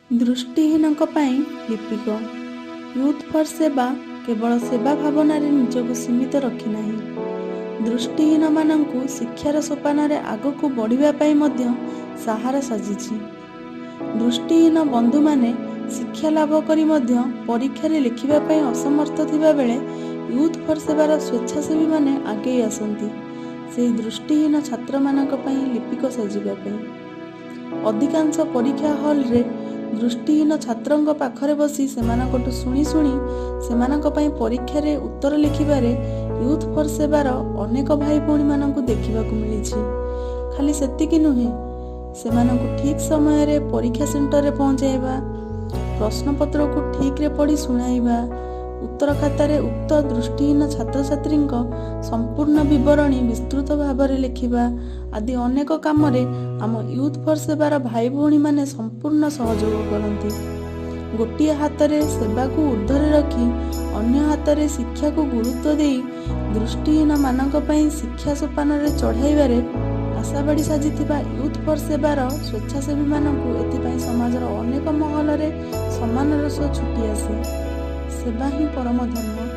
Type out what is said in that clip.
ଦୃଷ୍ଟିହୀନଙ୍କ ପାଇଁ ଲିପିକ। Youth for ସେବା କେବଳ ସେବା ଭାବନାରେ ନିଜକୁ ସୀମିତ ରଖିନାହିଁ, ଦୃଷ୍ଟିହୀନମାନଙ୍କୁ ଶିକ୍ଷାର ସୋପାନରେ ଆଗକୁ ବଢ଼ିବା ପାଇଁ ମଧ୍ୟ ସାହାରା ସାଜିଛି। ଦୃଷ୍ଟିହୀନ ବନ୍ଧୁମାନେ ଶିକ୍ଷା ଲାଭ କରି ମଧ୍ୟ ପରୀକ୍ଷାରେ ଲେଖିବା ପାଇଁ ଅସମର୍ଥ ଥିବାବେଳେ ୟୁଥ୍ ଫର୍ ସେବାର ସ୍ୱେଚ୍ଛାସେବୀମାନେ ଆଗେଇ ଆସନ୍ତି ସେହି ଦୃଷ୍ଟିହୀନ ଛାତ୍ରମାନଙ୍କ ପାଇଁ ଲିପିକ ସାଜିବା ପାଇଁ। ଅଧିକାଂଶ ପରୀକ୍ଷା ହଲ୍ରେ ଦୃଷ୍ଟିହୀନ ଛାତ୍ରଙ୍କ ପାଖରେ ବସି ସେମାନଙ୍କଠୁ ଶୁଣି ସେମାନଙ୍କ ପାଇଁ ପରୀକ୍ଷାରେ ଉତ୍ତର ଲେଖିବାରେ ୟୁଥ୍ ଫର୍ ସେବାର ଅନେକ ଭାଇ ଭଉଣୀମାନଙ୍କୁ ଦେଖିବାକୁ ମିଳିଛି। ଖାଲି ସେତିକି ନୁହେଁ, ସେମାନଙ୍କୁ ଠିକ୍ ସମୟରେ ପରୀକ୍ଷା ସେଣ୍ଟରରେ ପହଞ୍ଚାଇବା, ପ୍ରଶ୍ନପତ୍ରକୁ ଠିକ୍ରେ ପଢ଼ି ଶୁଣାଇବା, ଉତ୍ତର ଖାତାରେ ଉକ୍ତ ଦୃଷ୍ଟିହୀନ ଛାତ୍ରଛାତ୍ରୀଙ୍କ ସମ୍ପୂର୍ଣ୍ଣ ବିବରଣୀ ବିସ୍ତୃତ ଭାବରେ ଲେଖିବା ଆଦି ଅନେକ କାମରେ ଆମ ୟୁଥ୍ ଫର୍ ସେବାର ଭାଇ ଭଉଣୀମାନେ ସମ୍ପୂର୍ଣ୍ଣ ସହଯୋଗ କରନ୍ତି। ଗୋଟିଏ ହାତରେ ସେବାକୁ ଉର୍ଦ୍ଧ୍ୱରେ ରଖି ଅନ୍ୟ ହାତରେ ଶିକ୍ଷାକୁ ଗୁରୁତ୍ୱ ଦେଇ ଦୃଷ୍ଟିହୀନମାନଙ୍କ ପାଇଁ ଶିକ୍ଷା ସୋପାନରେ ଚଢ଼ାଇବାରେ ଆଶାବାଡ଼ି ସାଜିଥିବା ୟୁଥ୍ ଫର୍ ସେବାର ସ୍ୱେଚ୍ଛାସେବୀମାନଙ୍କୁ ଏଥିପାଇଁ ସମାଜର ଅନେକ ମହଲରେ ସମ୍ମାନର ସହ ଛୁଟି ଆସେ। ସେବା ହିଁ ପରମ ଧର୍ମ।